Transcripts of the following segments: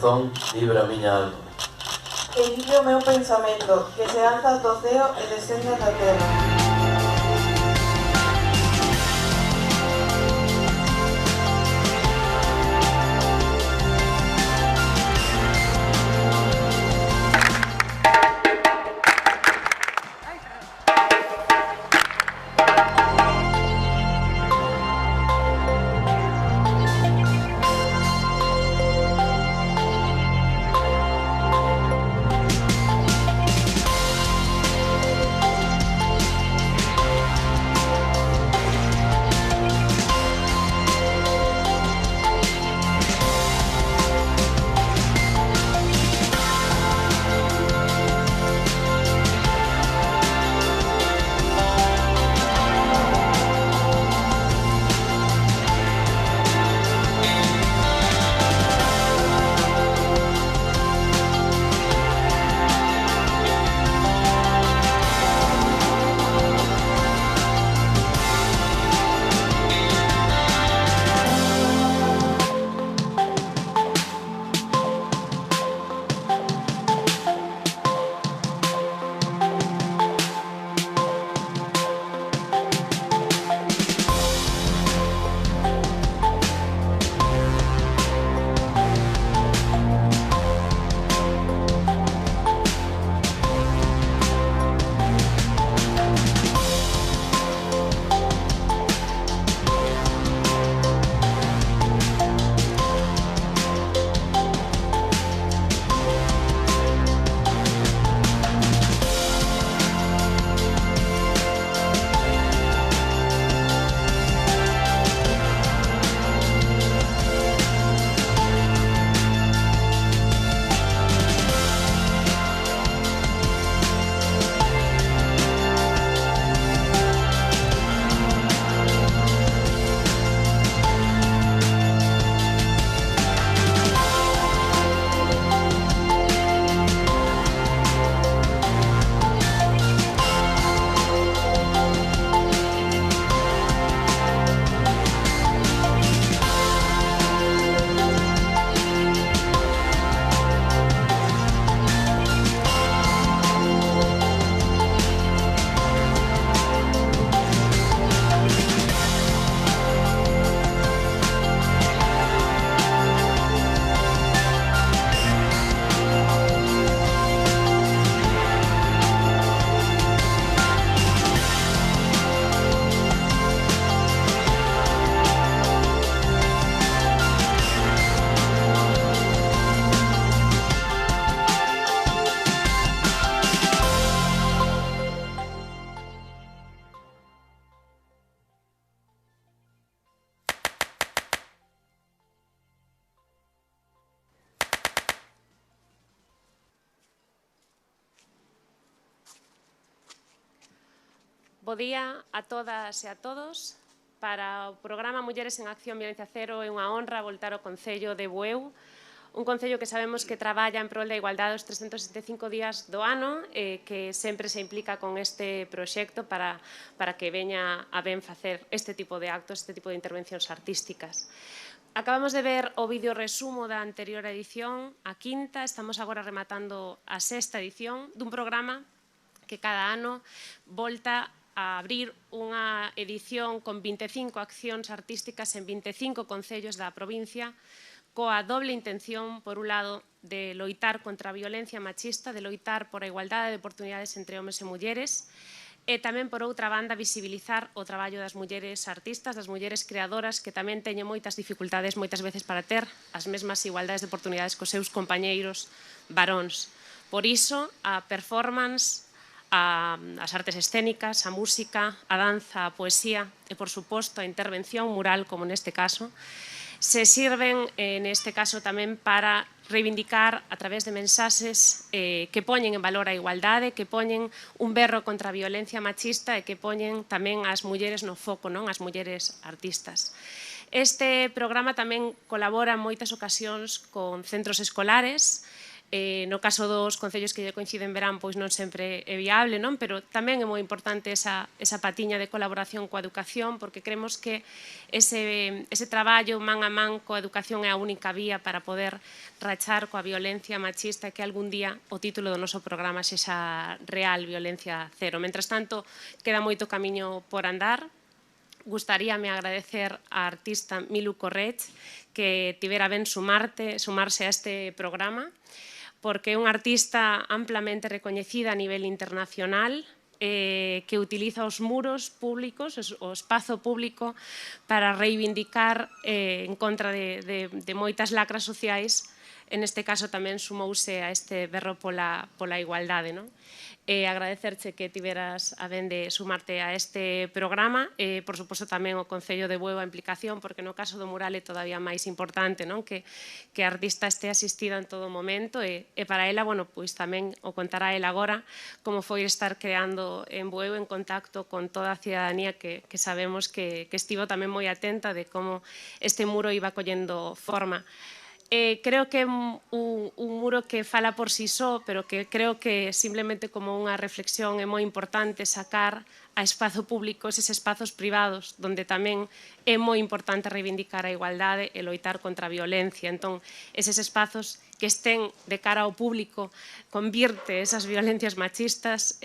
corazón, vibra a miña alma. Que vive o meu pensamento, que se alza do ceo e descende da terra. Bo día a todas e a todos. Para o programa Mulleres en Acción Violencia Cero é unha honra voltar ao Concello de Bueu, un concello que sabemos que traballa en prol da igualdade os 365 días do ano e que sempre se implica con este proxecto para que veña a ben facer este tipo de actos, este tipo de intervencións artísticas. Acabamos de ver o vídeo resumo da anterior edición, a quinta, estamos agora rematando a sexta edición dun programa que cada ano volta a abrir unha edición con 25 accións artísticas en 25 concellos da provincia coa doble intención, por un lado, de loitar contra a violencia machista, de loitar por a igualdade de oportunidades entre homes e mulleres e tamén, por outra banda, visibilizar o traballo das mulleres artistas, das mulleres creadoras que tamén teñen moitas dificultades moitas veces para ter as mesmas igualdades de oportunidades cos seus compañeiros varóns. Por iso, a performance, as artes escénicas, a música, a danza, a poesía e, por suposto, a intervención mural, como neste caso, se sirven, neste caso, tamén para reivindicar a través de mensaxes que poñen en valor a igualdade, que poñen un berro contra a violencia machista e que poñen tamén as mulleres no foco, non? As mulleres artistas. Este programa tamén colabora en moitas ocasións con centros escolares, No caso dos concellos que lle coinciden verán, pois non sempre é viable, non? Pero tamén é moi importante esa patiña de colaboración coa educación, porque creemos que ese traballo man a man coa educación é a única vía para poder rachar coa violencia machista, que algún día o título do noso programa sexa real violencia cero. Mentras tanto, queda moito camiño por andar. Gustaríame agradecer á artista Milu Correch que tivera ben sumarse a este programa, porque é unha artista amplamente recoñecida a nivel internacional, que utiliza os muros públicos, o espazo público, para reivindicar en contra de moitas lacras sociais. En este caso tamén sumouse a este berro pola igualdade, non? Agradecerche que tiveras a ben de sumarte a este programa, por suposto tamén o Concello de Bueu a implicación, porque no caso do mural é todavía máis importante, non? Que a artista este asistida en todo momento, e para ela, bueno, pois tamén o contará ela agora, como foi estar creando en Bueu en contacto con toda a cidadanía que sabemos que estivo tamén moi atenta de como este muro iba collendo forma. Creo que é un muro que fala por si só, pero que creo que simplemente como unha reflexión é moi importante sacar a espazo público eses espazos privados onde tamén é moi importante reivindicar a igualdade e loitar contra a violencia. Entón, eses espazos que estén de cara ao público convirte esas violencias machistas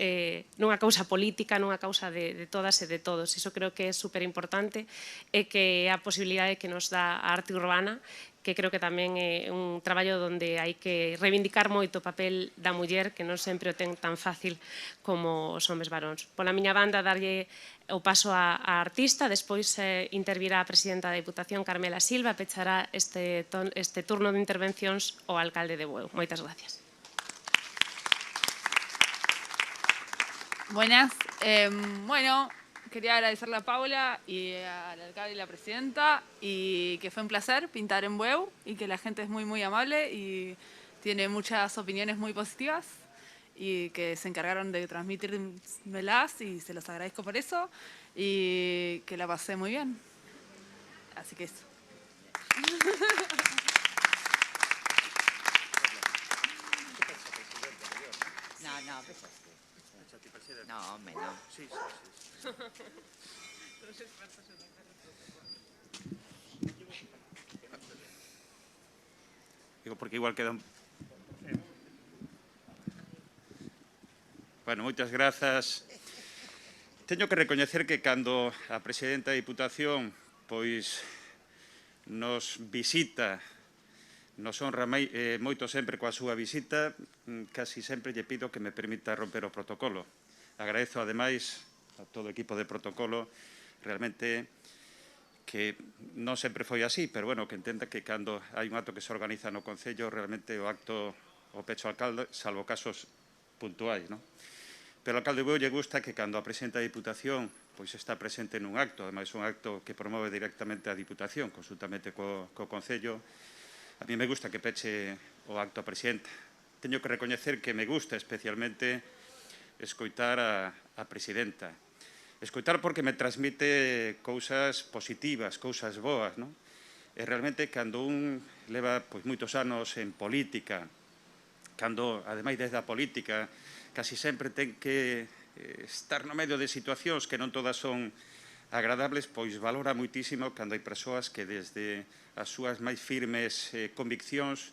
nunha causa política, nunha causa de todas e de todos. Iso creo que é superimportante e que é a posibilidade que nos dá a arte urbana, que creo que tamén é un traballo onde hai que reivindicar moito o papel da muller, que non sempre o ten tan fácil como os homes varóns. Pola miña banda, darlle o paso á artista, despois intervirá a presidenta da Diputación, Carmela Silva, pechará este turno de intervencións o alcalde de Bueu. Moitas gracias. Buenas. Bueno, quería agradecerle a Paula y al alcalde y la presidenta, y que fue un placer pintar en Bueu, y que la gente es muy, muy amable y tiene muchas opiniones muy positivas, y que se encargaron de transmitírmelas, y se los agradezco por eso, y que la pasé muy bien. Así que eso. No, hombre, no. Sí. Digo, porque igual queda un... Bueno, moitas grazas. Teño que recoñecer que cando a presidenta da Diputación pois nos visita, nos honra moito sempre coa súa visita, casi sempre lle pido que me permita romper o protocolo. Agradezo, ademais, a todo o equipo de protocolo, realmente que non sempre foi así, pero, bueno, que entenda que cando hai un acto que se organiza no Concello, realmente o acto o pecho ao alcalde, salvo casos puntuais, non? Pero ao alcalde de Bueu lle gusta que cando a presidenta da Diputación pois está presente nun acto, ademais un acto que promove directamente a Diputación, consultamente co Concello, a mí me gusta que peche o acto a presidenta. Teño que recoñecer que me gusta especialmente escoitar a presidenta. Escoitar porque me transmite cousas positivas, cousas boas, non? E realmente, cando un leva pois moitos anos en política, cando, ademais, desde a política, casi sempre ten que estar no medio de situacións que non todas son agradables, pois valora moitísimo cando hai persoas que desde as súas máis firmes conviccións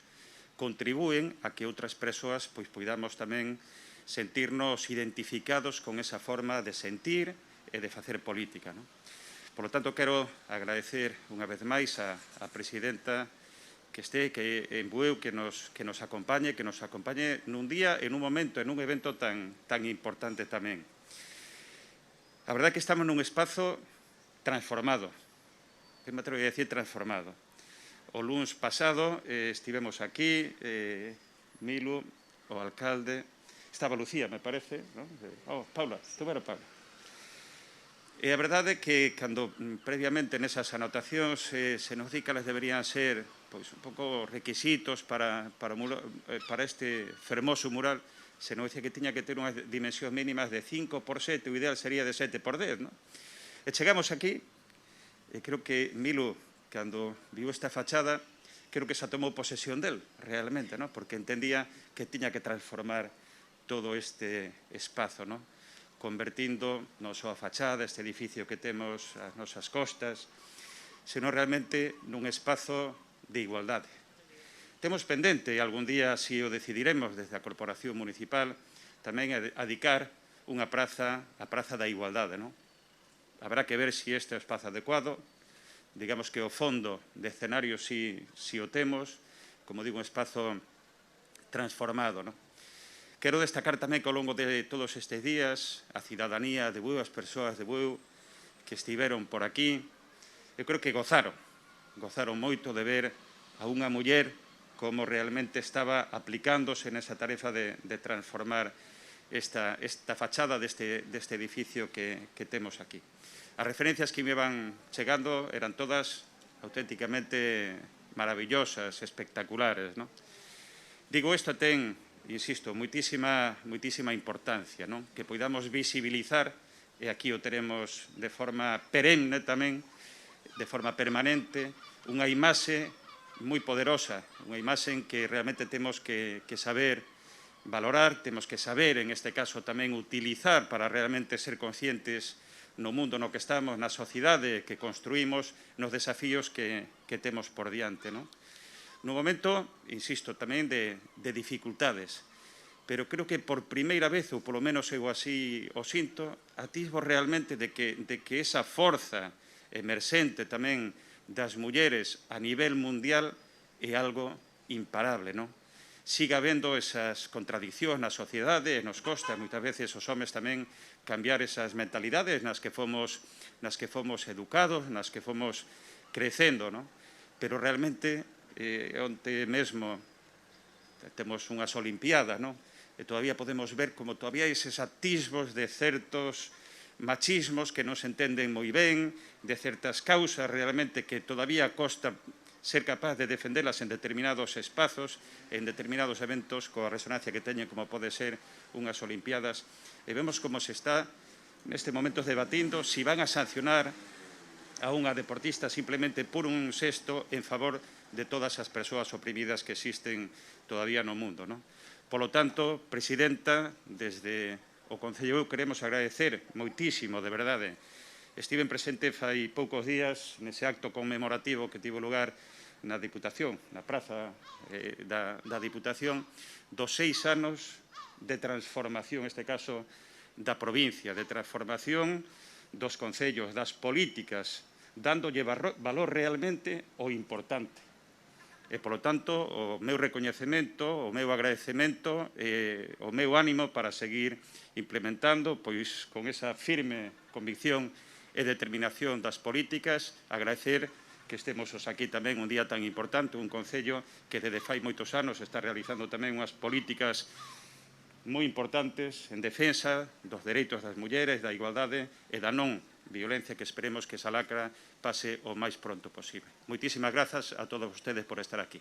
contribúen a que outras persoas pois poidamos tamén sentirnos identificados con esa forma de sentir e de facer política, non? Por lo tanto, quero agradecer unha vez máis a presidenta que este, que en Bueu, que nos acompañe nun día, en un momento, en un evento tan importante tamén. A verdade é que estamos nun espazo transformado, que me atrevo a decir transformado. O luns pasado estivemos aquí, Milu, o alcalde, estaba Lucía, me parece, non? Paula, estuvera Paula. E a verdade é que, cando previamente nesas anotacións se nos di que elas deberían ser pois un pouco requisitos para este fermoso mural, se nos dicía que tiña que ter unhas dimensións mínimas de 5 por 7, o ideal sería de 7 por 10, non? E chegamos aquí, e creo que Milu, cando viu esta fachada, creo que xa tomou posesión del, realmente, ¿no? Porque entendía que tiña que transformar todo este espazo, ¿no? Convertindo non só a fachada, este edificio que temos ás nosas costas, senón realmente nun espazo de igualdade. Temos pendente, e algún día así o decidiremos desde a Corporación Municipal, tamén adicar unha praza, a Praza da Igualdade, non? Habrá que ver se este é o espazo adecuado. Digamos que o fondo de escenario si o temos, como digo, un espazo transformado, non? Quero destacar tamén que ao longo de todos estes días a cidadanía de Bueu, as persoas de Bueu que estiveron por aquí, eu creo que gozaron moito de ver a unha muller como realmente estaba aplicándose nesa tarefa de transformar esta fachada deste edificio que temos aquí. As referencias que me van chegando eran todas auténticamente maravillosas, espectaculares, non? Digo, isto ten, insisto, moitísima importancia, non? Que poidamos visibilizar, e aquí o teremos de forma perenne tamén, de forma permanente, unha imaxe moi poderosa, unha imaxe en que realmente temos que saber valorar, temos que saber, en este caso, tamén utilizar para realmente ser conscientes no mundo no que estamos, na sociedade que construímos, nos desafíos que temos por diante, non? No momento, insisto, tamén de dificultades, pero creo que por primeira vez, ou polo menos eu así o sinto, atisbo realmente de que esa forza emerxente tamén das mulleres a nivel mundial é algo imparable, non? Siga habendo esas contradicións na sociedade, nos costa moitas veces os homes tamén cambiar esas mentalidades nas que fomos educados, nas que fomos crecendo, non? Pero realmente, onte mesmo temos unhas Olimpiadas, non? E todavía podemos ver como todavía hai eses atisbos de certos machismos que non se entenden moi ben, de certas causas realmente que todavía costa ser capaz de defendelas en determinados espazos, en determinados eventos, coa resonancia que teñen, como pode ser unhas Olimpiadas. E vemos como se está, neste momento, debatindo si van a sancionar a unha deportista simplemente por un xesto en favor de todas as persoas oprimidas que existen todavía no mundo, non? Polo tanto, Presidenta, desde o Concello queremos agradecer moitísimo, de verdade. Estiven presente fai poucos días nese acto conmemorativo que tivo lugar na Diputación, na praza da Diputación, dos 6 anos de transformación, neste caso, da provincia, de transformación dos concellos, das políticas, dándolle valor realmente ao importante. E, polo tanto, o meu recoñecemento, o meu agradecemento, o meu ánimo para seguir implementando, pois, con esa firme convicción e determinación das políticas, agradecer que estemos aquí tamén un día tan importante, un concello que desde fai moitos anos está realizando tamén unhas políticas moi importantes en defensa dos dereitos das mulleres, da igualdade e da non violencia que esperemos que esa lacra pase o máis pronto posible. Moitísimas grazas a todos ustedes por estar aquí.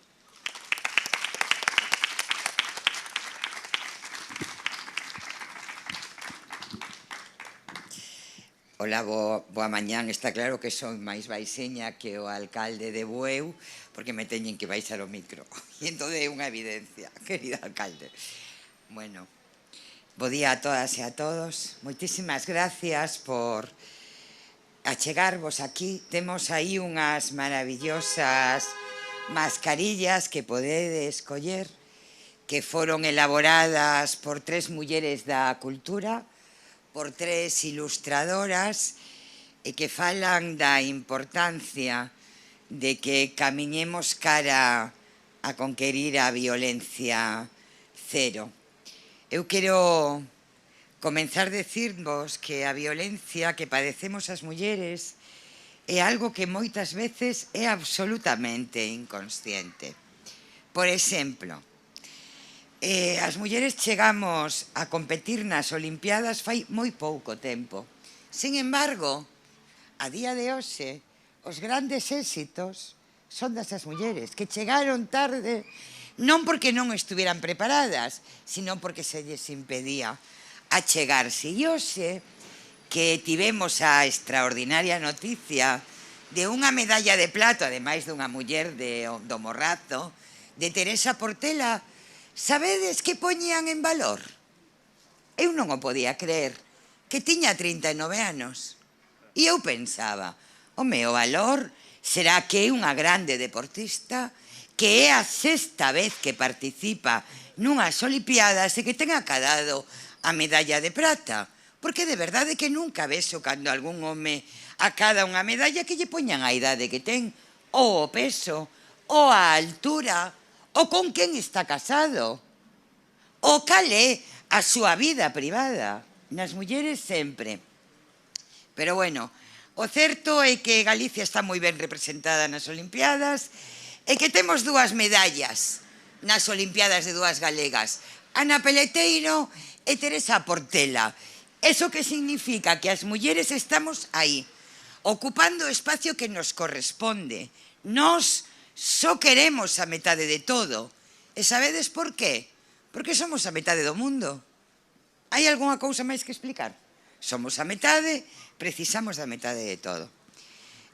Ola, boa mañán. Está claro que son máis baiseña que o alcalde de Bueu, porque me teñen que baixar o micro. E entón é unha evidencia, querido alcalde. Bueno, bo día a todas e a todos. Moitísimas gracias por achegarvos aquí. Temos aí unhas maravillosas mascarillas que podedes coller, que foron elaboradas por 3 mulleres da cultura, por 3 ilustradoras, e que falan da importancia de que camiñemos cara a conquerir a violencia cero. Eu quero comenzar dicirvos que a violencia que padecemos as mulleres é algo que moitas veces é absolutamente inconsciente. Por exemplo, as mulleres chegamos a competir nas Olimpiadas fai moi pouco tempo. Sin embargo, a día de hoxe, os grandes éxitos son dasas mulleres que chegaron tarde, non porque non estuveran preparadas, sino porque se lles impedía achegarse. E hoxe que tivemos a extraordinaria noticia de unha medalla de plata, ademais dunha muller do Morrazo, de Teresa Portela, sabedes que poñían en valor? Eu non o podía creer, que tiña 39 anos. E eu pensaba, o meu valor será que é unha grande deportista, que é a sexta vez que participa nunhas Olimpiadas e que ten acadado a medalla de prata. Porque de verdade que nunca vexo cando algún home acada unha medalla que lle poñan a idade que ten, ou o peso, ou a altura, ou con quen está casado, ou cal é a súa vida privada. Nas mulleres sempre. Pero bueno, o certo é que Galicia está moi ben representada nas Olimpiadas e que temos dúas medallas nas Olimpiadas de dúas galegas, Ana Peleteiro e Teresa Portela. Eso que significa que as mulleres estamos aí, ocupando o espacio que nos corresponde. Nós só queremos a metade de todo. E sabedes por qué? Porque somos a metade do mundo. Hai algunha cousa máis que explicar? Somos a metade, precisamos da metade de todo.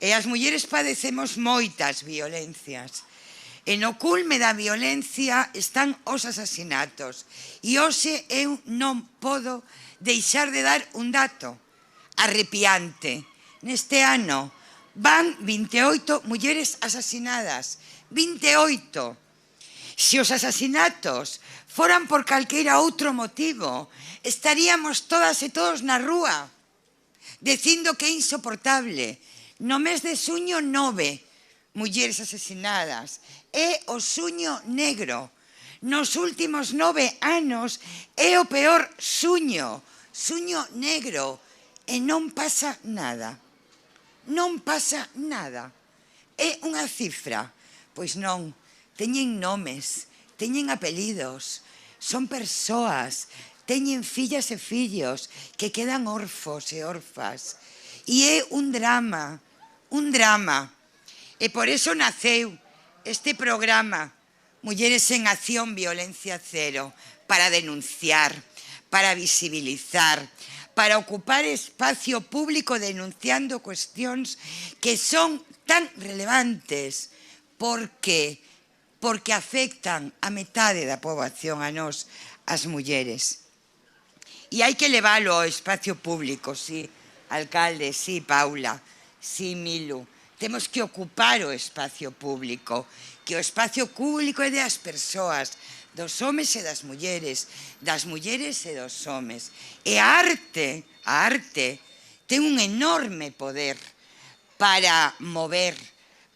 E as mulleres padecemos moitas violencias. E no culme da violencia están os asasinatos. E hoxe eu non podo deixar de dar un dato arrepiante. Neste ano van 28 mulleres asasinadas. 28. Se os asasinatos foran por calqueira outro motivo, estaríamos todas e todos na rúa, dicindo que é insoportable. No mes de xuño, 9 mulleres asasinadas. É o xuño negro. Nos últimos 9 anos é o peor xuño negro. E non pasa nada. Non pasa nada. É unha cifra. Pois non, teñen nomes, teñen apelidos, son persoas, teñen fillas e fillos que quedan orfos e orfas. E é un drama, un drama. E por eso naceu este programa Mulleres en Acción Violencia Cero, para denunciar, para visibilizar, para ocupar espacio público denunciando cuestións que son tan relevantes porque afectan a metade da poboación, a nós, as mulleres. E hai que leválo ao espacio público, sí, alcalde, sí, Paula, sí, Milu. Temos que ocupar o espacio público, que o espacio público é das persoas, dos homes e das mulleres e dos homes. E a arte ten un enorme poder para mover,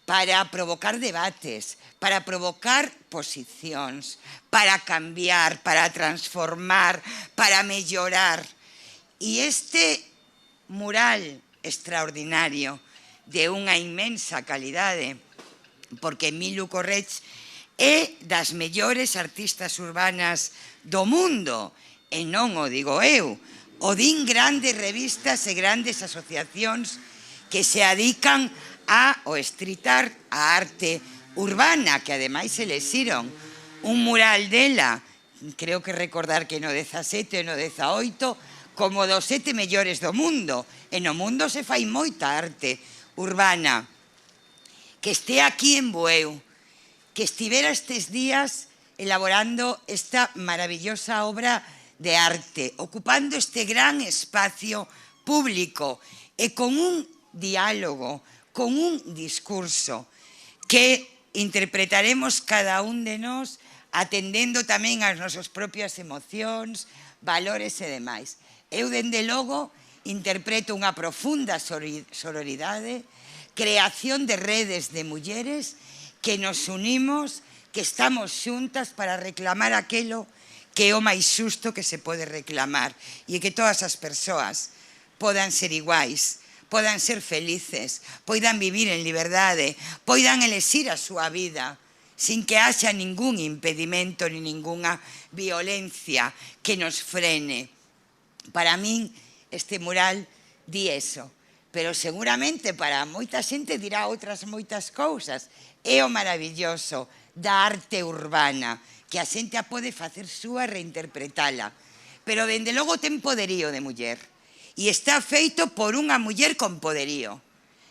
para provocar debates, para provocar posicións, para cambiar, para transformar, para mellorar. E este mural extraordinario de unha inmensa calidade, porque Milu Correch é das mellores artistas urbanas do mundo, e non o digo eu, o din grandes revistas e grandes asociacións que se adican ao street art, a arte urbana, que ademais elexiron un mural dela, creo que recordar que no 17 e no 18, como dos 7 mellores do mundo. E no mundo se fai moita arte urbana. Que este aquí en Bueu, que estivera estes días elaborando esta maravillosa obra de arte, ocupando este gran espacio público e con un diálogo, con un discurso que interpretaremos cada un de nós atendendo tamén ás nosas propias emocións, valores e demais. Eu, dende logo, interpreto unha profunda sororidade, creación de redes de mulleres que nos unimos, que estamos xuntas para reclamar aquelo que é o máis xusto que se pode reclamar e que todas as persoas podan ser iguais, podan ser felices, poidan vivir en liberdade, poidan elexir a súa vida sin que haxa ningún impedimento ni ninguna violencia que nos frene. Para min, este mural di eso, pero seguramente para moita xente dirá outras moitas cousas. É o maravilloso da arte urbana, que a xente a pode facer súa e reinterpretala. Pero, dende logo, ten poderío de muller. E está feito por unha muller con poderío.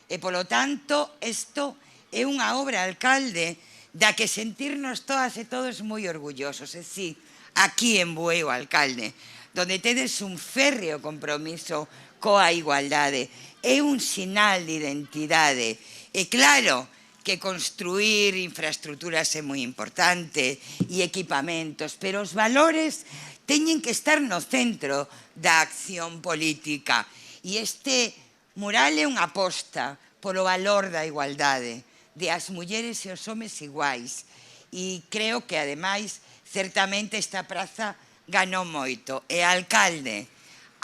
E, polo tanto, isto é unha obra, alcalde, da que sentirnos todas e todos moi orgullosos. E sí, aquí en Bueu, alcalde, donde tedes un férreo compromiso coa igualdade, é un sinal de identidade. E claro que construir infraestructuras é moi importante e equipamentos, pero os valores teñen que estar no centro da acción política. E este mural é unha aposta polo valor da igualdade, de as mulleres e os homes iguais. E creo que, ademais, certamente esta praza ganou moito. E, alcalde,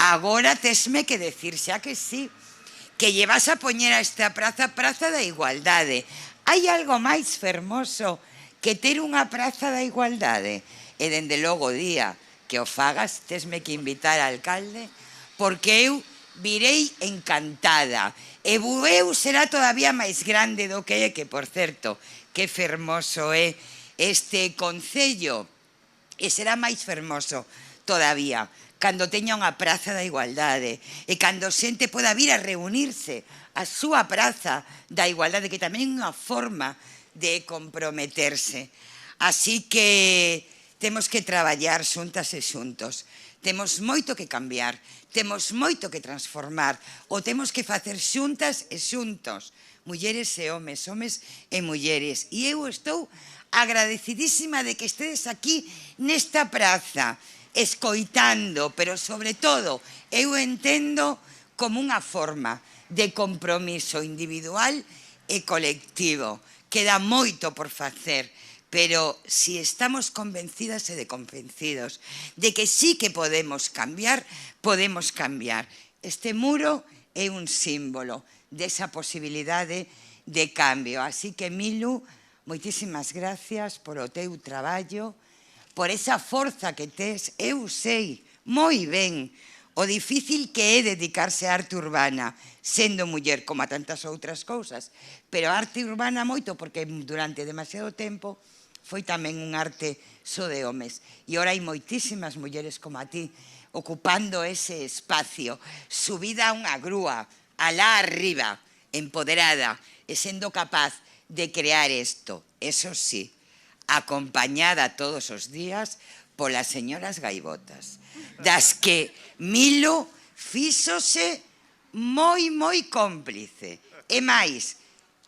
agora tesme que decir xa que sí, que lle vas a poñer a esta praza da igualdade. Hai algo máis fermoso que ter unha praza da igualdade? E, dende logo, día que o fagas, tesme que invitar, alcalde, porque eu virei encantada. E Bueu será todavía máis grande do que é, que, por certo, que fermoso é este concello. E será máis fermoso todavía cando teña unha praza da igualdade e cando xente poda vir a reunirse a súa praza da igualdade, que tamén é unha forma de comprometerse. Así que temos que traballar xuntas e xuntos. Temos moito que cambiar, temos moito que transformar, o temos que facer xuntas e xuntos, mulleres e homes, homes e mulleres. E eu estou agradecidísima de que estedes aquí nesta praza, escoitando, pero sobre todo eu entendo como unha forma de compromiso individual e colectivo. Queda moito por facer, pero si estamos convencidas e de convencidos de que sí que podemos cambiar, podemos cambiar. Este muro é un símbolo desa posibilidade de cambio. Así que, Milu, moitísimas gracias polo teu traballo, por esa forza que tes. Eu sei moi ben o difícil que é dedicarse á arte urbana sendo muller, como a tantas outras cousas, pero a arte urbana moito, porque durante demasiado tempo foi tamén un arte só de homes. E ora hai moitísimas mulleres como a ti ocupando ese espacio, subida a unha grúa, alá arriba, empoderada, e sendo capaz de crear isto. Eso sí, acompañada todos os días polas señoras gaivotas, das que Milo fíxose moi cómplice. E máis,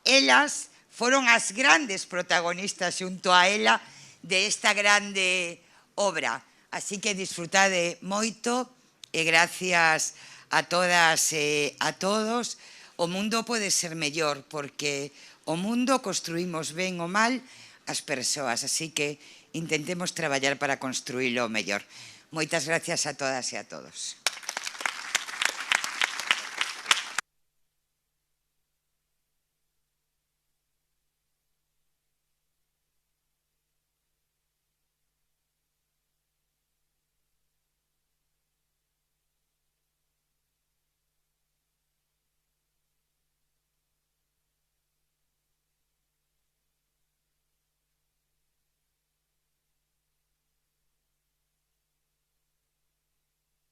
elas foron as grandes protagonistas xunto a ela de esta grande obra. Así que disfrutade moito e gracias a todas e a todos. O mundo pode ser mellor, porque o mundo construímos ben ou mal as persoas, así que intentemos traballar para construílo mellor. Moitas gracias a todas e a todos.